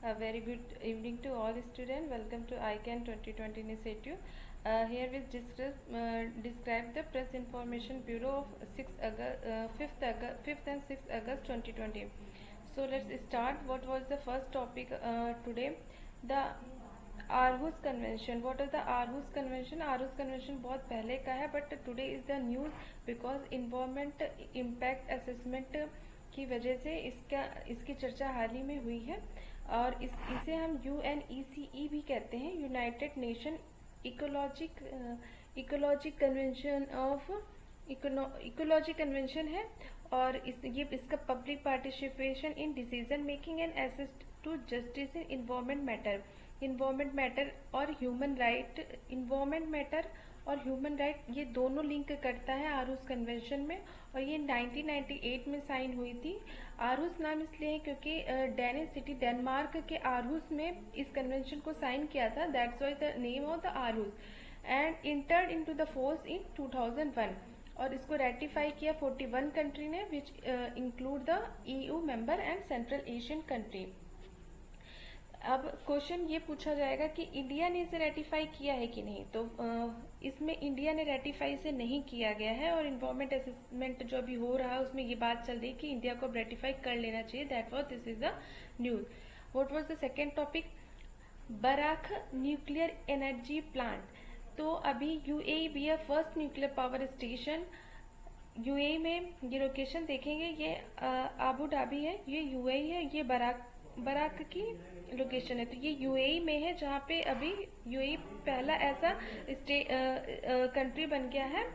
A very good evening to all students. Welcome to ICANN 2020 initiative. Here we describe the Press Information Bureau of 5th and 6th August 2020. So let's start. What was the first topic today? The Aarhus Convention. What is the Aarhus Convention? Aarhus Convention बहुत पहले का है, but today is the news because environment impact assessment की वजह से इसकी चर्चा हाल ही में हुई है और इसे हम UNECE भी कहते हैं, यूनाइटेड नेशन इकोलॉजी कन्वेंशन है। और इसका public participation in decision making and assist to justice in environment matter और ह्यूमन राइट ये दोनों लिंक करता है आरूस कन्वेंशन में। और ये 1998 में साइन हुई थी। आरूस नाम इसलिए है क्योंकि डेनिश सिटी डेनमार्क के आरूस में इस कन्वेंशन को साइन किया था, that's why the name of the Aarhus, and entered into the force in 2001। और इसको रेटिफाई किया 41 कंट्री ने, which include the EU member and central Asian country. अब क्वेश्चन ये पूछा जाएगा कि इंडिया ने इसे रेटिफाई किया है कि नहीं। तो इसमें इंडिया ने रेटिफाई से नहीं किया गया है और इन्वायरमेंट असेसमेंट जो अभी हो रहा है उसमें ये बात चल रही है कि इंडिया को रेटिफाई कर लेना चाहिए। That was this is the news. What was the second topic? Barakah nuclear energy plant. तो अभी UAE भी है first nuclear power station. UAE में ये लोकेशन देखेंगे, ये आबू धाबी है, ये UAE है, ये बराक की लोकेशन है। तो ये UAE में है जहाँ पे अभी UAE पहला ऐसा कंट्री बन गया है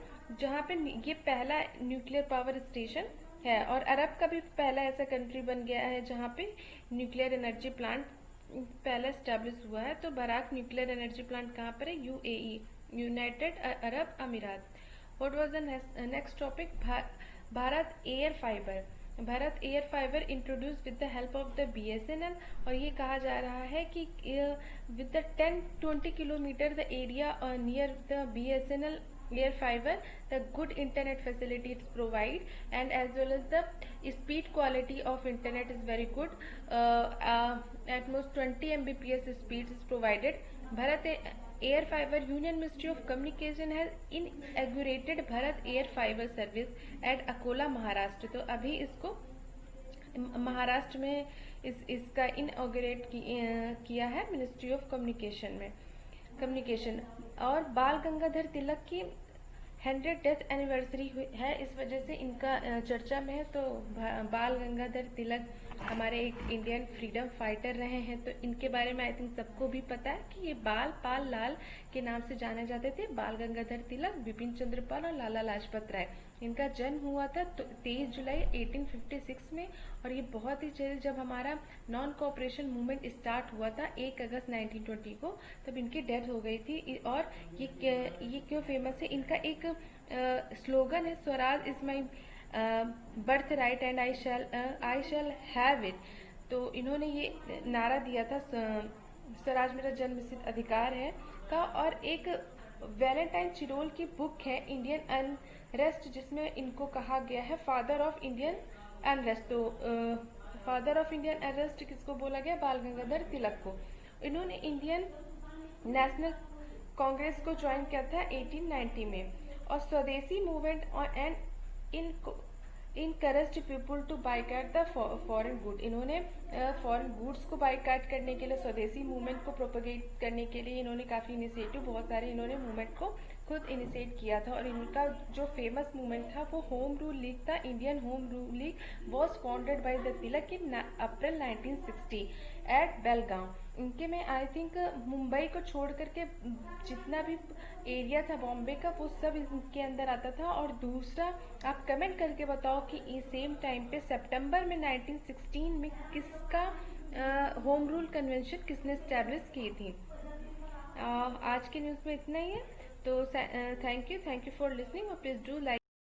जहाँ पे ये पहला न्यूक्लियर पावर स्टेशन है। और अरब का भी पहला ऐसा कंट्री बन गया है जहाँ पे न्यूक्लियर एनर्जी प्लांट पहला एस्टेब्लिश हुआ है। तो बराक न्यूक्लियर एनर्जी प्लांट कहाँ पर है? UAE, यूनाइटेड अरब अमीरात। What was the next topic? Bharat air fibre. Bharat air fibre introduce with the help of the BSNL। और ये कहा जा रहा है कि with the 10-20 kilometre the area near the BSNL air fiber, the good internet facility is provide, and as well as the speed quality of internet is very good. At most 20 Mbps speed is provided. Bharat Air Fiber, Union Ministry of Communication has inaugurated Bharat Air Fiber service at Akola, Maharashtra. तो अभी इसको महाराष्ट्र में इसका इनऑगरेट किया है ministry of communication. और बाल गंगाधर तिलक की 100 डेथ एनिवर्सरी है, इस वजह से इनका चर्चा में है। तो बाल गंगाधर तिलक हमारे एक इंडियन फ्रीडम फाइटर रहे हैं, तो इनके बारे में आई थिंक सबको भी पता है कि ये बाल पाल लाल के नाम से जाने जाते थे। बाल गंगाधर तिलक, बिपिन चंद्र पाल और लाला लाजपत राय। इनका जन्म हुआ था 23 जुलाई 1856 में। और ये बहुत ही जल्द जब हमारा नॉन कोऑपरेशन मूवमेंट स्टार्ट हुआ था 1 अगस्त 1920 को, तब इनकी डेथ हो गई थी। और ये क्यों फेमस है? इनका एक स्लोगन है, Swaraj is my birth right and I shall have it. तो इन्होंने ये नारा दिया था, स्वराज मेरा जन्मसिद्ध अधिकार है का। और एक वैलेंटाइन चिरोल की बुक है इंडियन अनरेस्ट, जिसमें इनको कहा गया है फादर ऑफ इंडियन अनरेस्ट। तो फादर ऑफ इंडियन अनरेस्ट किसको बोला गया? बाल गंगाधर तिलक को। इन्होंने इंडियन नेशनल कांग्रेस को ज्वाइन किया था 1890 में। और Swadeshi movement and encouraged people to boycott the foreign good. इन्होंने फॉरेन गुड्स को बाइकाट करने के लिए, स्वदेशी मूवमेंट को प्रोपेगेट करने के लिए इन्होंने काफ़ी इनिशिएटिव, बहुत सारे इन्होंने मूवमेंट को खुद इनिशिएट किया था। और इनका जो फेमस मूवमेंट था वो होम रूल लीग था। Indian home rule league was founded by the Tilak in April 1960 at Belgaum. इनके में आई थिंक मुंबई को छोड़ करके जितना भी एरिया था बॉम्बे का, वो सब इनके अंदर आता था। और दूसरा, आप कमेंट करके बताओ कि इस सेम टाइम पे सितंबर में 1916 में किसका होम रूल कन्वेंशन किसने स्टैब्लिश की थी। आज के न्यूज़ में इतना ही है। तो थैंक यू फॉर लिसनिंग और प्लीज डू लाइक